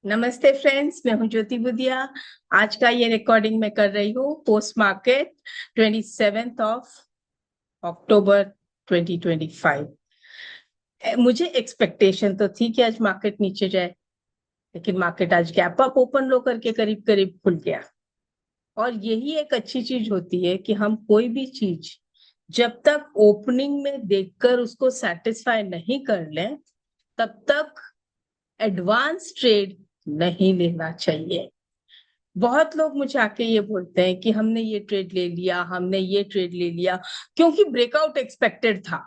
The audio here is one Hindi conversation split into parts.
नमस्ते फ्रेंड्स, मैं हूं ज्योति बुदिया। आज का ये रिकॉर्डिंग मैं कर रही हूँ पोस्ट मार्केट 27 ऑफ अक्टूबर 2025। मुझे एक्सपेक्टेशन तो थी कि आज मार्केट नीचे जाए, लेकिन मार्केट आज गैप अप ओपन लो करके करीब करीब खुल गया। और यही एक अच्छी चीज होती है कि हम कोई भी चीज जब तक ओपनिंग में देखकर उसको सेटिस्फाई नहीं कर लें, तब तक एडवांस ट्रेड नहीं लेना चाहिए। बहुत लोग मुझे आके ये बोलते हैं कि हमने ये ट्रेड ले लिया, हमने ये ट्रेड ले लिया क्योंकि ब्रेकआउट एक्सपेक्टेड था।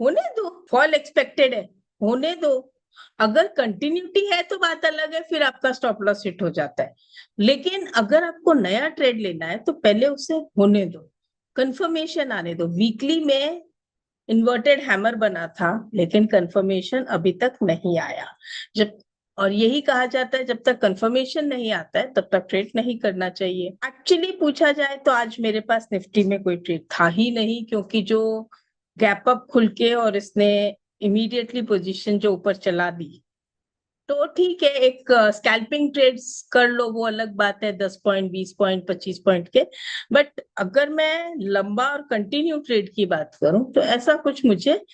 होने दो, फॉल एक्सपेक्टेड है, होने दो। अगर कंटिन्यूटी है तो बात अलग है, फिर आपका स्टॉप लॉस हिट हो जाता है। लेकिन अगर आपको नया ट्रेड लेना है तो पहले उसे होने दो, कंफर्मेशन आने दो। वीकली में इन्वर्टेड हैमर बना था, लेकिन कंफर्मेशन अभी तक नहीं आया। जब और यही कहा जाता है, जब तक कंफर्मेशन नहीं आता है तब तक ट्रेड नहीं करना चाहिए। एक्चुअली पूछा जाए तो आज मेरे पास निफ्टी में कोई ट्रेड था ही नहीं, क्योंकि जो गैप अप खुल के और इसने इमीडिएटली पोजीशन जो ऊपर चला दी, तो ठीक है, एक स्कैल्पिंग ट्रेड्स कर लो, वो अलग बात है, 10 पॉइंट 20 पॉइंट 25 पॉइंट के। बट अगर मैं लंबा और कंटिन्यू ट्रेड की बात करूं तो ऐसा कुछ मुझे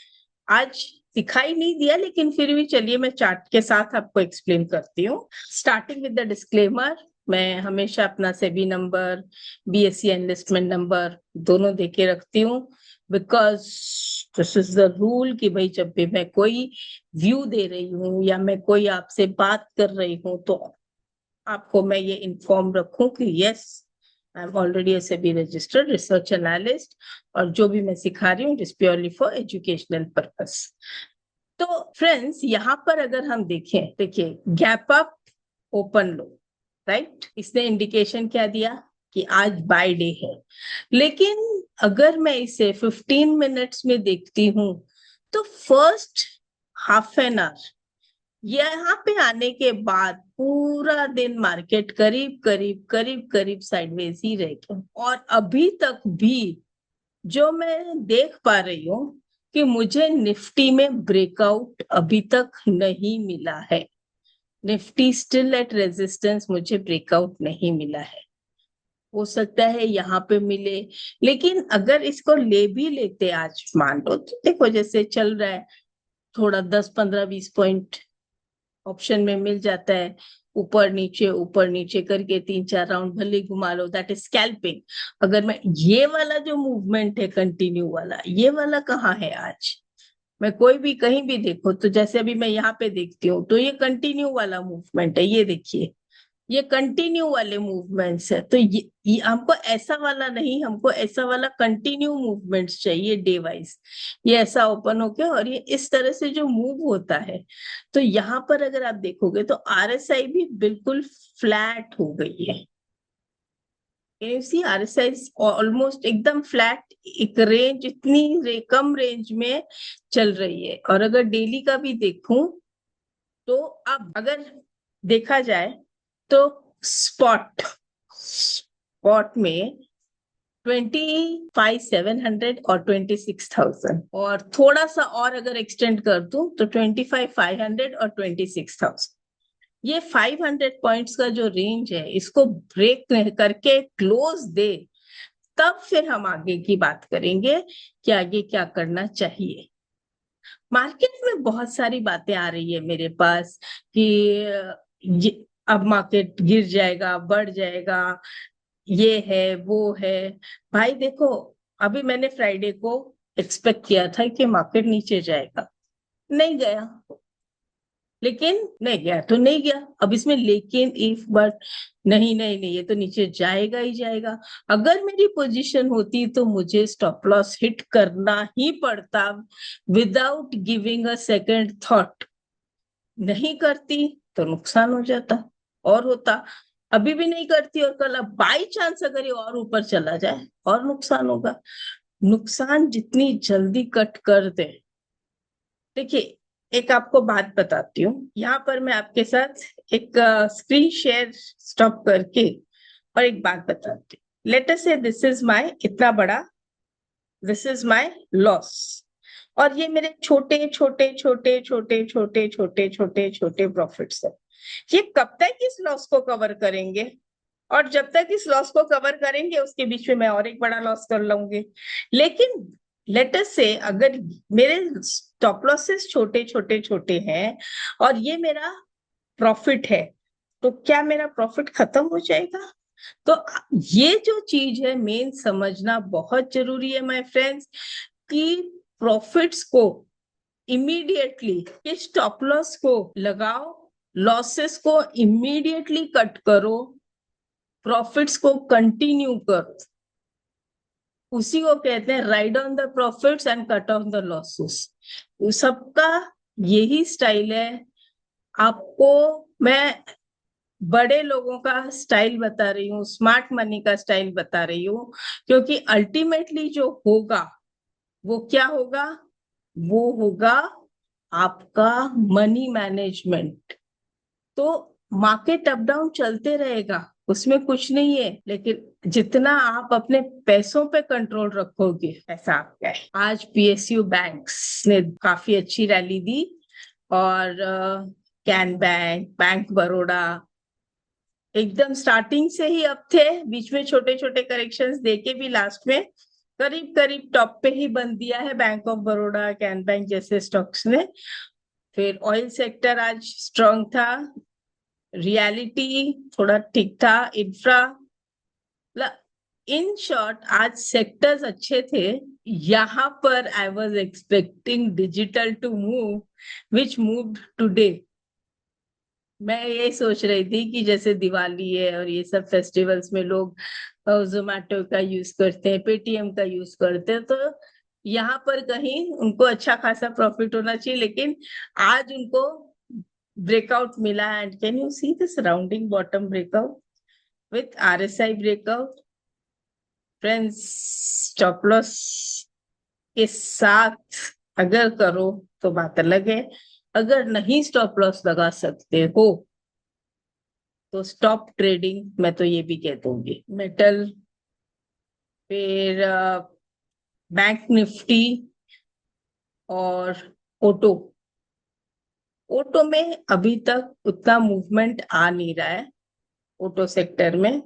आज दिखाई नहीं दिया। लेकिन फिर भी चलिए मैं चार्ट के साथ आपको एक्सप्लेन करती हूँ। स्टार्टिंग विद द डिस्क्लेमर, मैं हमेशा अपना SEBI number, BSE enlistment number दोनों देके रखती हूँ, because this is the rule कि भाई जब भी मैं कोई व्यू दे रही हूँ या मैं कोई आपसे बात कर रही हूँ तो आपको मैं ये इन्फॉर्म रखूं कि yes, I am already A SEBI registered research analyst, और जो भी मैं सिखा रही हूँ it is purely for educational purpose. तो फ्रेंड्स, यहाँ पर अगर हम देखें, देखिए गैप अप ओपन लो, राइट, इसने इंडिकेशन क्या दिया कि आज बाय डे है। लेकिन अगर मैं इसे 15 मिनट्स में देखती हूँ तो फर्स्ट हाफ एन आवर यहाँ पे आने के बाद पूरा दिन मार्केट करीब करीब करीब करीब साइडवेज ही रह गया। और अभी तक भी जो मैं देख पा रही हूँ कि मुझे निफ्टी में ब्रेकआउट अभी तक नहीं मिला है। निफ्टी स्टिल एट रेजिस्टेंस, मुझे ब्रेकआउट नहीं मिला है। हो सकता है यहाँ पे मिले, लेकिन अगर इसको ले भी लेते आज मान लो, तो देखो जैसे चल रहा है, थोड़ा 10 15 20 पॉइंट ऑप्शन में मिल जाता है, ऊपर नीचे करके 3 4 राउंड भले घुमा लो, दैट इज स्कैल्पिंग। अगर मैं ये वाला जो मूवमेंट है कंटिन्यू वाला, ये वाला कहाँ है आज? मैं कोई भी कहीं भी देखो तो जैसे अभी मैं यहाँ पे देखती हूँ तो ये कंटिन्यू वाला मूवमेंट है, ये देखिए, ये कंटिन्यू वाले मूवमेंट्स है। तो ये हमको ऐसा वाला नहीं, हमको ऐसा वाला कंटिन्यू मूवमेंट्स चाहिए डे वाइज। ये ऐसा ओपन होके और ये इस तरह से जो मूव होता है, तो यहाँ पर अगर आप देखोगे तो आरएसआई भी बिल्कुल फ्लैट हो गई है। यू सी आरएसआई ऑलमोस्ट एकदम फ्लैट, एक रेंज, कम रेंज में चल रही है। और अगर डेली का भी देखूं तो अब अगर देखा जाए तो स्पॉट स्पॉट में 25,700 और 26,000, और थोड़ा सा और अगर एक्सटेंड कर दूं तो 25,500 और 26,000। ये 500 पॉइंट्स का जो रेंज है, इसको ब्रेक करके क्लोज दे, तब फिर हम आगे की बात करेंगे कि आगे क्या करना चाहिए। मार्केट में बहुत सारी बातें आ रही है मेरे पास कि अब मार्केट गिर जाएगा, बढ़ जाएगा, ये है वो है। भाई देखो, अभी मैंने फ्राइडे को एक्सपेक्ट किया था कि मार्केट नीचे जाएगा, नहीं गया। लेकिन नहीं गया तो नहीं गया, अब इसमें लेकिन इफ बट नहीं नहीं नहीं, ये तो नीचे जाएगा ही जाएगा। अगर मेरी पोजीशन होती तो मुझे स्टॉप लॉस हिट करना ही पड़ता, without giving a second thought. नहीं करती तो नुकसान हो जाता और होता। अभी भी नहीं करती और कल अब बाई चांस अगर ये और ऊपर चला जाए और नुकसान होगा। नुकसान जितनी जल्दी कट कर दे, देखिए एक आपको बात बताती हूँ, यहाँ पर मैं आपके साथ एक स्क्रीन शेयर स्टॉप करके और एक बात बताती हूँ। लेट अस से दिस इज माय इतना बड़ा, दिस इज माय लॉस, और ये मेरे छोटे छोटे छोटे छोटे छोटे छोटे छोटे छोटे प्रॉफिट्स है। ये कब तक इस लॉस को कवर करेंगे, और जब तक इस लॉस को कवर करेंगे उसके बीच में मैं और एक बड़ा लॉस कर लूंगी। लेकिन लेट अस से अगर मेरे स्टॉप लॉसेस छोटे छोटे छोटे हैं और ये मेरा प्रॉफिट है, तो क्या मेरा प्रॉफिट खत्म हो जाएगा? तो ये जो चीज है मेन समझना बहुत जरूरी है माय फ्रेंड्स, कि प्रॉफिट्स को इमीडिएटली स्टॉप लॉस को लगाओ, लॉसेस को इमीडिएटली कट करो, प्रॉफिट्स को कंटिन्यू करो। उसी को कहते हैं ride on the profits and cut on the losses. सबका यही स्टाइल है। आपको मैं बड़े लोगों का स्टाइल बता रही हूँ, स्मार्ट मनी का स्टाइल बता रही हूँ, क्योंकि अल्टीमेटली जो होगा वो क्या होगा? वो होगा आपका मनी मैनेजमेंट। तो मार्केट अप डाउन चलते रहेगा, उसमें कुछ नहीं है, लेकिन जितना आप अपने पैसों पे कंट्रोल रखोगे ऐसा आपका है। आज पीएसयू बैंक्स ने काफी अच्छी रैली दी, और कैन बैंक, बैंक बड़ौदा एकदम स्टार्टिंग से ही अप थे, बीच में छोटे छोटे करेक्शंस देके भी लास्ट में करीब करीब टॉप पे ही बंद दिया है bank of Baroda, Can bank जैसे स्टॉक्स ने। फिर ऑयल सेक्टर आज स्ट्रांग था, रियलिटी थोड़ा ठीक था, इंफ्रा, इन शॉर्ट आज सेक्टर्स अच्छे थे। यहाँ पर I was expecting digital to move, which moved today. मैं ये सोच रही थी कि जैसे दिवाली है और ये सब फेस्टिवल्स में लोग जोमेटो का यूज करते हैं, पेटीएम का यूज करते हैं, तो यहाँ पर कहीं उनको अच्छा खासा प्रॉफिट होना चाहिए, लेकिन आज उनको ब्रेकआउट मिला। And can you see this rounding bottom breakout with RSI breakout? Friends, stop loss के साथ अगर करो तो बात अलग है, अगर नहीं स्टॉप लॉस लगा सकते हो तो स्टॉप ट्रेडिंग, मैं तो ये भी कह दूंगी। मेटल, फिर बैंक निफ्टी और ऑटो। ऑटो में अभी तक उतना मूवमेंट आ नहीं रहा है ऑटो सेक्टर में।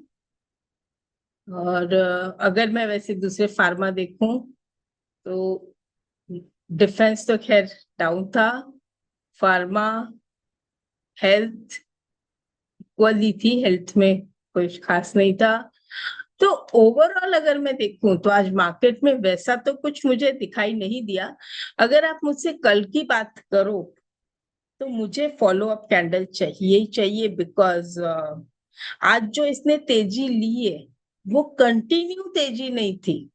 और अगर मैं वैसे दूसरे फार्मा देखूं तो डिफेंस तो खैर डाउन था, फार्मा, हेल्थ इक्वली थी, हेल्थ में कुछ खास नहीं था। तो ओवरऑल अगर मैं देखूं तो आज मार्केट में वैसा तो कुछ मुझे दिखाई नहीं दिया। अगर आप मुझसे कल की बात करो तो मुझे फॉलो अप कैंडल चाहिए ही चाहिए, बिकॉज आज जो इसने तेजी ली है वो कंटिन्यू तेजी नहीं थी।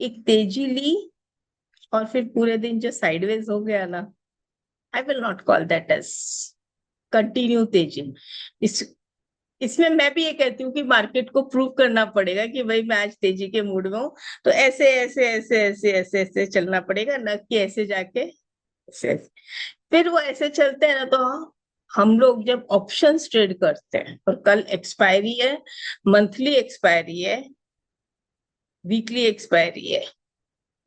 एक तेजी ली और फिर पूरे दिन जो साइडवेज हो गया ना, I will not call that as continue तेजी। इस इसमें मैं भी ये कहती हूँ कि मार्केट को प्रूव करना पड़ेगा कि भाई मैं आज तेजी के मूड में हूँ, तो ऐसे ऐसे ऐसे ऐसे ऐसे ऐसे चलना पड़ेगा, न कि ऐसे जाके ऐसे। फिर वो ऐसे चलते हैं ना, तो हम लोग जब ऑप्शंस ट्रेड करते हैं और कल एक्सपायरी है, मंथली एक्सपायरी है, वीकली एक्सपायरी है,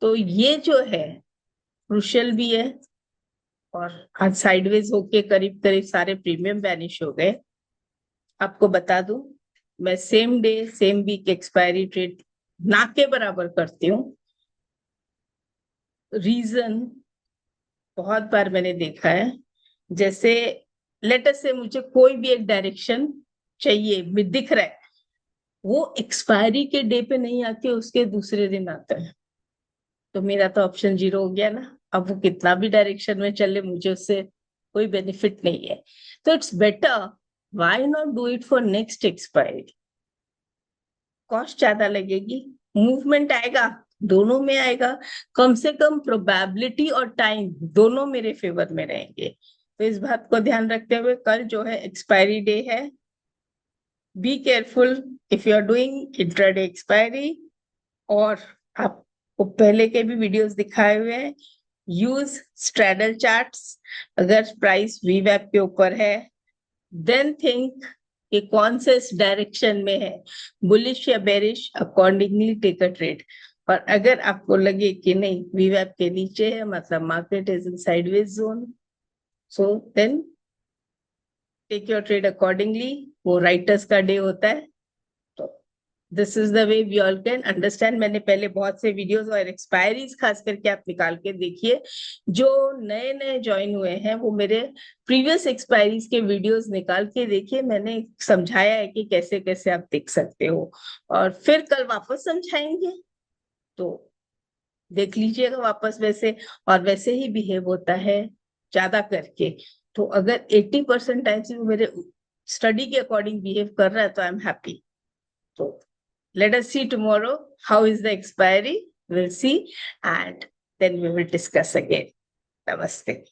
तो ये जो है क्रुशियल भी है। और आज साइडवेज होके करीब करीब सारे प्रीमियम वैनिश हो गए। आपको बता दूं, मैं same day same week expiry trade ना के बराबर करती हूँ। रीजन बहुत बार मैंने देखा है, जैसे लेटर से मुझे कोई भी एक डायरेक्शन चाहिए, दिख रहा है, वो एक्सपायरी के डे पे नहीं आके उसके दूसरे दिन आता है, तो मेरा तो ऑप्शन जीरो हो गया ना। अब वो कितना भी डायरेक्शन में चले मुझे उससे कोई बेनिफिट नहीं है। तो it's better, why not do it for next expiry? Cost ज्यादा लगेगी, मूवमेंट आएगा, दोनों में आएगा, कम से कम प्रोबेबिलिटी और टाइम दोनों मेरे फेवर में रहेंगे। तो इस बात को ध्यान रखते हुए कल जो है एक्सपायरी डे है, be careful if you are doing intraday expiry. और आपको पहले के भी वीडियोस दिखाए हुए हैं, यूज स्ट्रैडल चार्ट्स। अगर प्राइस वीवैप के ऊपर है देन थिंक कि कौन से डायरेक्शन में है, बुलिश या bearish, accordingly take a trade. और अगर आपको लगे कि नहीं वीवैप के नीचे है, मतलब market is in sideways zone, so then take your trade accordingly. वो राइटर्स का डे होता है, तो this is the way we all can understand. मैंने पहले बहुत से वीडियोस और एक्सपायरीज खास करके आप निकाल के देखिए, जो नए नए ज्वाइन हुए हैं वो मेरे प्रीवियस एक्सपायरीज के वीडियोस निकाल के देखिए। मैंने समझाया है कि कैसे कैसे आप देख सकते हो, और फिर कल वापस समझाएंगे, तो देख लीजिएगा वापस वैसे। और वैसे ही बिहेव होता है ज्यादा करके। तो अगर 80% टाइम्स वो मेरे स्टडी के अकॉर्डिंग बिहेव कर रहा है तो I am happy. So let us see tomorrow how is the expiry. We'll see, and then we will discuss again. Namaste.